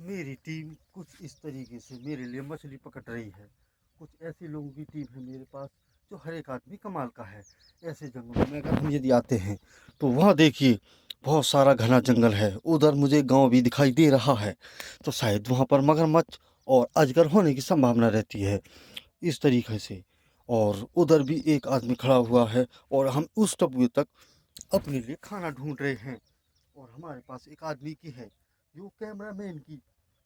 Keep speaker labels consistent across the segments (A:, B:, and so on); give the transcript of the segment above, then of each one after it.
A: मेरी टीम कुछ इस तरीके से मेरे लिए मछली पकड़ रही है। कुछ ऐसे लोगों की टीम है मेरे पास जो हर एक आदमी कमाल का है। ऐसे जंगलों में अगर हम यदि आते हैं तो वहाँ देखिए बहुत सारा घना जंगल है। उधर मुझे गांव भी दिखाई दे रहा है, तो शायद वहाँ पर मगरमच्छ और अजगर होने की संभावना रहती है इस तरीके से। और उधर भी एक आदमी खड़ा हुआ है और हम उस टपुए तक अपने लिए खाना ढूंढ रहे हैं। और हमारे पास एक आदमी की है जो कैमरामैन की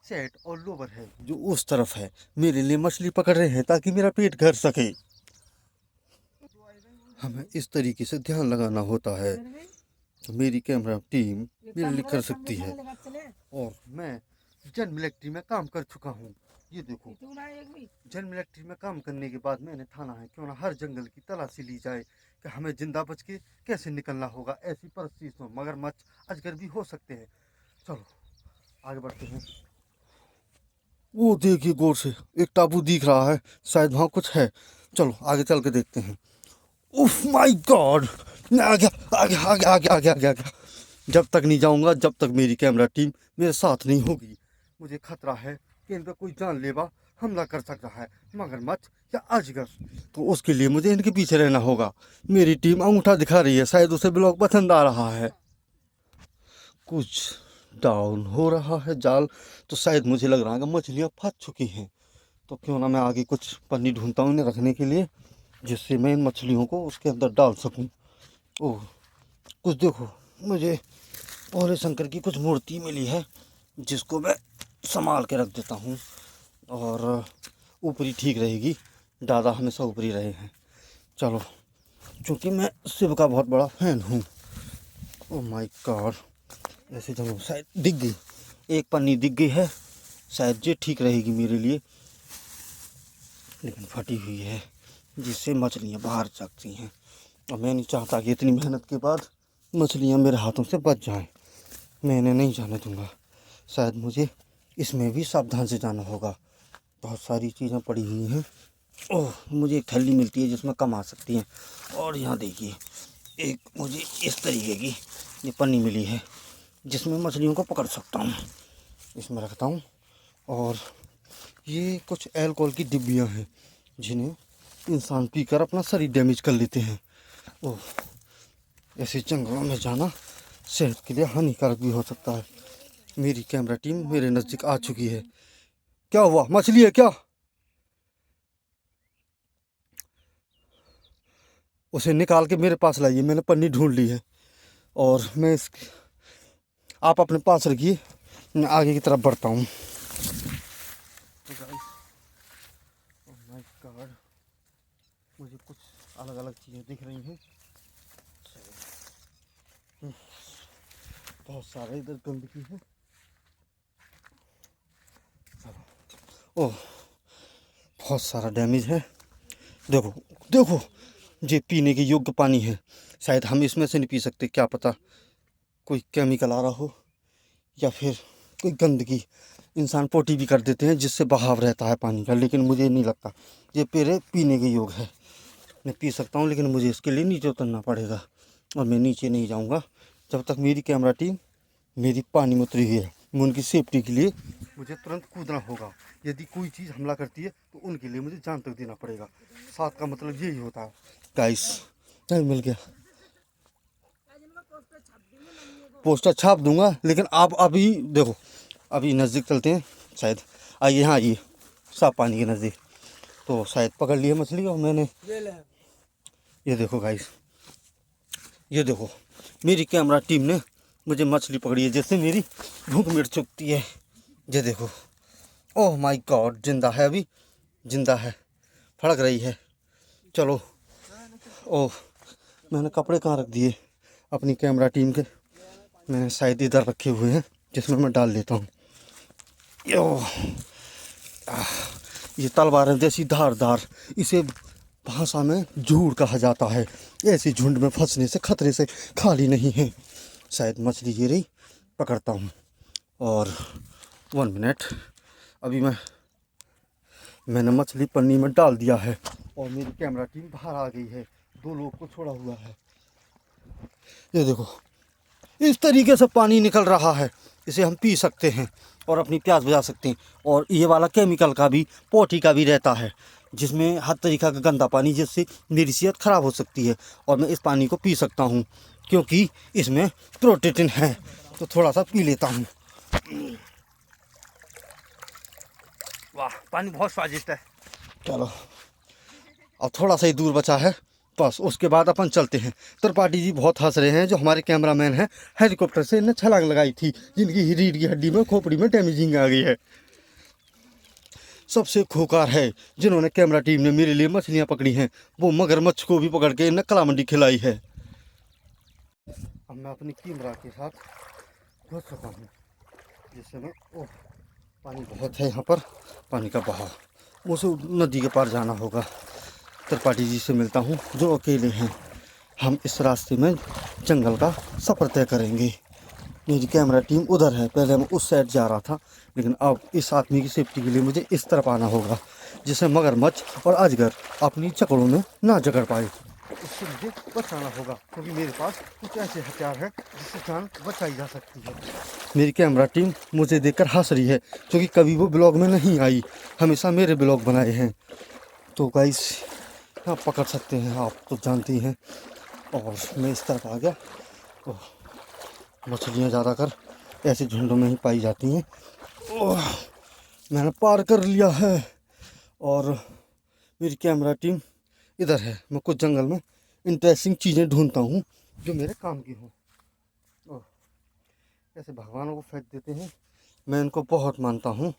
A: सेट और लोवर है जो उस तरफ है, मेरे लिए मछली पकड़ रहे हैं ताकि मेरा पेट भर सके। हमें इस तरीके से ध्यान लगाना होता है तो मेरी कैमरा टीम मेरे लिए कर सकती है। और मैं जन मिलिट्री में काम कर चुका हूँ। ये देखो, जन मिलिट्री में काम करने के बाद मैंने ठाना है क्यों ना हर जंगल की तलाशी ली जाए कि हमें जिंदा बच के कैसे निकलना होगा। ऐसी परिस्थिति में मगरमच्छ अजगर भी हो सकते हैं। चलो आगे बढ़ते हैं। वो देखिए गौर से एक टापू दिख रहा है, शायद वहाँ कुछ है। चलो आगे चल के देखते हैं। उफ माय गॉड, आ गया आ गया आ गया आ गया आ गया आ गया आ गया। जब तक नहीं जाऊंगा जब तक मेरी कैमरा टीम मेरे साथ नहीं होगी। मुझे खतरा है कि इन पर कोई जानलेवा हमला कर सकता है, मगरमच्छ या अजगर। तो उसके लिए मुझे इनके पीछे रहना होगा। मेरी टीम अंगूठा दिखा रही है, शायद उसे ब्लॉग पसंद आ रहा है। कुछ डाउन हो रहा है जाल, तो शायद मुझे लग रहा है कि मछलियाँ फंस चुकी हैं। तो क्यों ना मैं आगे कुछ पन्नी ढूंढता हूँ इन्हें रखने के लिए, जिससे मैं इन मछलियों को उसके अंदर डाल सकूँ। ओह, कुछ देखो, मुझे भोले शंकर की कुछ मूर्ति मिली है जिसको मैं संभाल के रख देता हूँ। और ऊपरी ठीक रहेगी, दादा हमेशा ऊपरी रहे हैं। चलो, क्योंकि मैं शिव का बहुत बड़ा फैन हूँ। ओह माय गॉड, ऐसे जगह शायद दिख गई, एक पन्नी दिख गई है, शायद ये ठीक रहेगी मेरे लिए। लेकिन फटी हुई है जिससे मछलियाँ बाहर सकती हैं, और मैं नहीं चाहता कि इतनी मेहनत के बाद मछलियाँ मेरे हाथों से बच जाएं। मैं इन्हें नहीं जाने दूंगा। शायद मुझे इसमें भी सावधान से जाना होगा। बहुत सारी चीज़ें पड़ी हुई हैं। ओह, मुझे एक थैली मिलती है जिसमें कम आ सकती हैं। और यहाँ देखिए, एक मुझे इस तरीके की ये पन्नी मिली है जिसमें मछलियों को पकड़ सकता हूँ। इसमें रखता हूँ। और ये कुछ अल्कोहल की डिब्बियाँ हैं जिन्हें इंसान पीकर अपना शरीर डैमेज कर लेते हैं। ओह, ऐसे जंगलों में जाना सेहत के लिए हानिकारक भी हो सकता है। मेरी कैमरा टीम मेरे नज़दीक आ चुकी है। क्या हुआ, मछली है क्या? उसे निकाल के मेरे पास लाइए, मैंने पन्नी ढूंढ ली है। और मैं इस आप अपने पास रखिए, मैं आगे की तरफ बढ़ता हूँ। माय गॉड, मुझे कुछ अलग अलग चीज़ें दिख रही हैं। बहुत सारा इधर गंदगी है। ओह, बहुत सारा डैमेज है। देखो देखो, ये पीने के योग्य पानी है। शायद हम इसमें से नहीं पी सकते, क्या पता कोई केमिकल आ रहा हो या फिर कोई गंदगी। इंसान पोटी भी कर देते हैं जिससे बहाव रहता है पानी का, लेकिन मुझे नहीं लगता ये पेरे पीने के योग्य है। मैं पी सकता हूँ, लेकिन मुझे इसके लिए नीचे उतरना पड़ेगा। और मैं नीचे नहीं जाऊँगा जब तक मेरी कैमरा टीम मेरी पानी में उतरी हुई है। मैं उनकी सेफ्टी के लिए मुझे तुरंत कूदना होगा। यदि कोई चीज़ हमला करती है तो उनके लिए मुझे जान तक देना पड़ेगा। साथ का मतलब यही होता है। गाइस, टाइम मिल गया, पोस्टर छाप दूंगा, लेकिन आप अभी देखो, अभी नज़दीक चलते हैं। शायद आइए, हाँ आइए, साफ पानी के नज़दीक। तो शायद पकड़ लिया मछली। और मैंने ये देखो गाइस, ये देखो, मेरी कैमरा टीम ने मुझे मछली पकड़ी है जैसे मेरी भूख मिट चुकती है। ये देखो, ओह माय गॉड, जिंदा है, अभी जिंदा है, फड़क रही है। चलो, ओह, मैंने कपड़े कहाँ रख दिए अपनी कैमरा टीम के? मैंने शायद इधर रखे हुए हैं जिसमें मैं डाल लेता हूँ। ये तलवार है जैसी धारदार, इसे भाषा में झूठ कहा जाता है। ऐसी झुंड में फंसने से खतरे से खाली नहीं है। शायद मछली ये रही, पकड़ता हूँ। और 1 मिनट, अभी मैंने मछली पन्नी में डाल दिया है और मेरी कैमरा टीम बाहर आ गई है। 2 लोग को छोड़ा हुआ है। ये देखो, इस तरीके से पानी निकल रहा है, इसे हम पी सकते हैं। और अपनी प्यास बुझा सकते हैं। और ये वाला केमिकल का भी, पॉटी का भी रहता है, जिसमें हर तरीक़ा का गंदा पानी, जिससे मेरी सेहत ख़राब हो सकती है। और मैं इस पानी को पी सकता हूँ क्योंकि इसमें प्रोटीन है। तो थोड़ा सा पी लेता हूँ। वाह, पानी बहुत स्वादिष्ट है। चलो, अब थोड़ा सा ही दूर बचा है, बस उसके बाद अपन चलते हैं। त्रिपाठी जी बहुत हंस रहे हैं, जो हमारे कैमरामैन हैं, हेलीकॉप्टर से इन्हें छलांग लगाई थी, जिनकी रीढ़ की हड्डी में, खोपड़ी में डैमेजिंग आ गई है। सबसे खूंखार है जिन्होंने कैमरा टीम ने मेरे लिए मछलियाँ पकड़ी हैं, वो मगरमच्छ को भी पकड़ के इन्हें कलामंडी खिलाई है। अब मैं अपनी कैमरा के साथ घुस चुका हूँ, जिससे मैं, ओह, पानी बहुत है यहाँ पर, पानी का बहाव, मुझे नदी के पार जाना होगा। त्रिपाठी जी से मिलता हूँ जो अकेले हैं। हम इस रास्ते में जंगल का सफ़र तय करेंगे। मेरी कैमरा टीम उधर है, पहले मैं उस साइड जा रहा था, लेकिन अब इस आदमी की सेफ्टी के लिए मुझे इस तरफ आना होगा, जिससे मगरमच्छ और अजगर अपनी चकड़ों में ना जकड़ पाए। उससे मुझे बचाना होगा, क्योंकि मेरे पास कुछ ऐसे हथियार हैं जिससे जान बचाई जा सकती है। मेरी कैमरा टीम मुझे देखकर हंस रही है, क्योंकि कभी वो ब्लॉग में नहीं आई, हमेशा मेरे ब्लॉग बनाए हैं। तो गाइस, आप पकड़ सकते हैं, आप तो जानती हैं। और मैं इस तरफ आ गया। तो मछलियाँ ज़्यादातर ऐसे झुंडों में ही पाई जाती हैं। ओह, मैंने पार कर लिया है। और मेरी कैमरा टीम इधर है। मैं कुछ जंगल में इंटरेस्टिंग चीज़ें ढूंढता हूँ जो मेरे काम की हों। ओह, ऐसे भगवानों को फेंक देते हैं, मैं इनको बहुत मानता हूँ।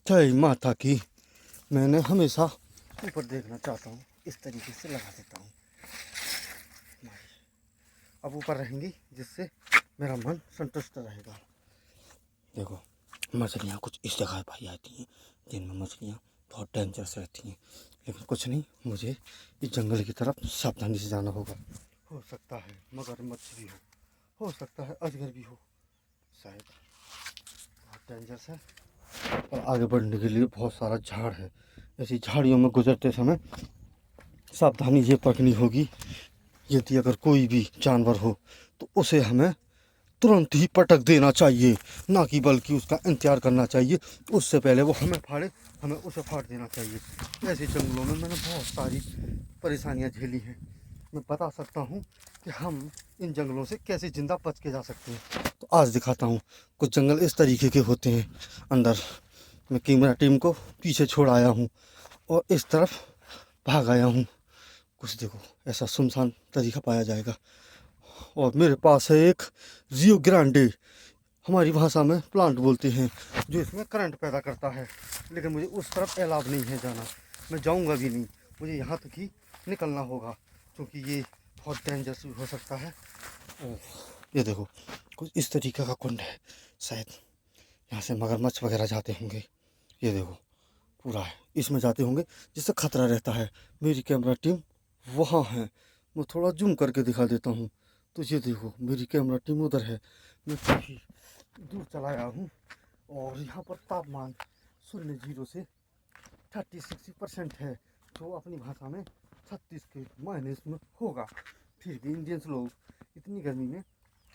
A: जय माता की। मैंने हमेशा ऊपर देखना चाहता हूँ, इस तरीके से लगा देता हूँ। अब ऊपर रहेंगी, जिससे मेरा मन संतुष्ट रहेगा। देखो, मछलियाँ कुछ इस जगह पाई जाती हैं जिनमें मछलियाँ बहुत डेंजरस रहती हैं, लेकिन कुछ नहीं, मुझे इस जंगल की तरफ सावधानी से जाना होगा। हो सकता है मगरमच्छ भी हो सकता है अजगर भी हो, शायद। बहुत डेंजरस है। और आगे बढ़ने के लिए बहुत सारा झाड़ है। ऐसी झाड़ियों में गुजरते समय सावधानी ये बरतनी होगी, यदि अगर कोई भी जानवर हो तो उसे हमें तुरंत ही पटक देना चाहिए, ना कि बल्कि उसका इंतजार करना चाहिए। उससे पहले वो हमें फाड़े, हमें उसे फाड़ देना चाहिए। ऐसे जंगलों में मैंने बहुत सारी परेशानियां झेली हैं। मैं बता सकता हूँ कि हम इन जंगलों से कैसे ज़िंदा बच के जा सकते हैं। तो आज दिखाता हूँ। कुछ जंगल इस तरीके के होते हैं। अंदर मैं कैमरा टीम को पीछे छोड़ आया हूँ और इस तरफ भाग आया हूँ। कुछ देखो, ऐसा सुनसान तरीका पाया जाएगा। और मेरे पास है एक रियो ग्रांडे, हमारी भाषा में प्लांट बोलते हैं, जो इसमें करंट पैदा करता है। लेकिन मुझे उस तरफ अलाव नहीं है जाना, मैं जाऊंगा भी नहीं। मुझे यहाँ तक ही निकलना होगा, क्योंकि ये बहुत डेंजरस भी हो सकता है। ओह, ये देखो, कुछ इस तरीके का कुंड है, शायद यहाँ से मगरमच्छ वगैरह जाते होंगे। ये देखो, पूरा है, इसमें जाते होंगे, जिससे खतरा रहता है। मेरी कैमरा टीम वहाँ है, मैं थोड़ा जूम करके दिखा देता हूँ। तो ये देखो, मेरी कैमरा टीम उधर है। मैं काफ़ी दूर चला आया हूँ और यहाँ पर तापमान 0 से 30-60% है, जो अपनी भाषा में 36 के माइनस में होगा। फिर भी इंडियंस लोग इतनी गर्मी में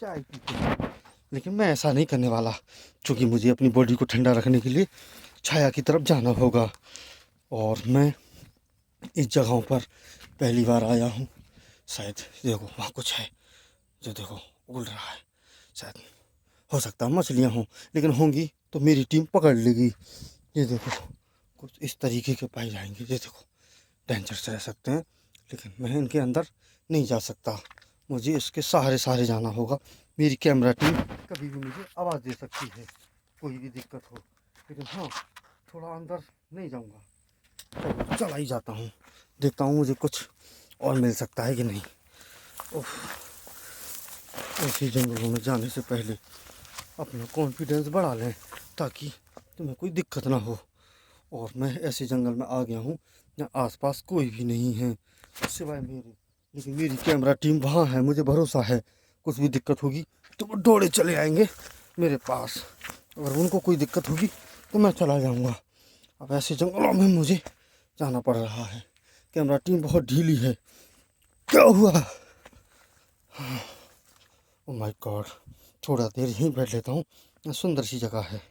A: चाय पीते हैं, लेकिन मैं ऐसा नहीं करने वाला, क्योंकि मुझे अपनी बॉडी को ठंडा रखने के लिए छाया की तरफ जाना होगा। और मैं इस जगहों पर पहली बार आया हूँ। शायद देखो, वहाँ कुछ है, जो देखो उड़ रहा है। शायद हो सकता है मछलियाँ हों, लेकिन होंगी तो मेरी टीम पकड़ लेगी। ये देखो, कुछ इस तरीके के पाए जाएंगे। ये देखो, डेंजरस रह सकते हैं, लेकिन मैं इनके अंदर नहीं जा सकता। मुझे इसके सहारे सहारे जाना होगा। मेरी कैमरा टीम कभी भी मुझे आवाज़ दे सकती है, कोई भी दिक्कत हो। लेकिन हाँ, थोड़ा अंदर नहीं जाऊँगा, चलो चला ही जाता हूँ। देखता हूँ मुझे कुछ और मिल सकता है कि नहीं। ऐसे जंगलों में जाने से पहले अपना कॉन्फिडेंस बढ़ा लें, ताकि तुम्हें कोई दिक्कत ना हो। और मैं ऐसे जंगल में आ गया हूँ जहाँ आसपास कोई भी नहीं है सिवाय मेरे, लेकिन मेरी कैमरा टीम वहाँ है। मुझे भरोसा है, कुछ भी दिक्कत होगी तो वो दौड़े चले आएंगे मेरे पास। अगर उनको कोई दिक्कत होगी तो मैं चला जाऊँगा। अब ऐसे जंगलों में मुझे जाना पड़ रहा है। कैमरा टीम बहुत ढीली है। क्या हुआ? ओह माय गॉड, थोड़ा देर यहीं बैठ लेता हूँ, सुंदर सी जगह है।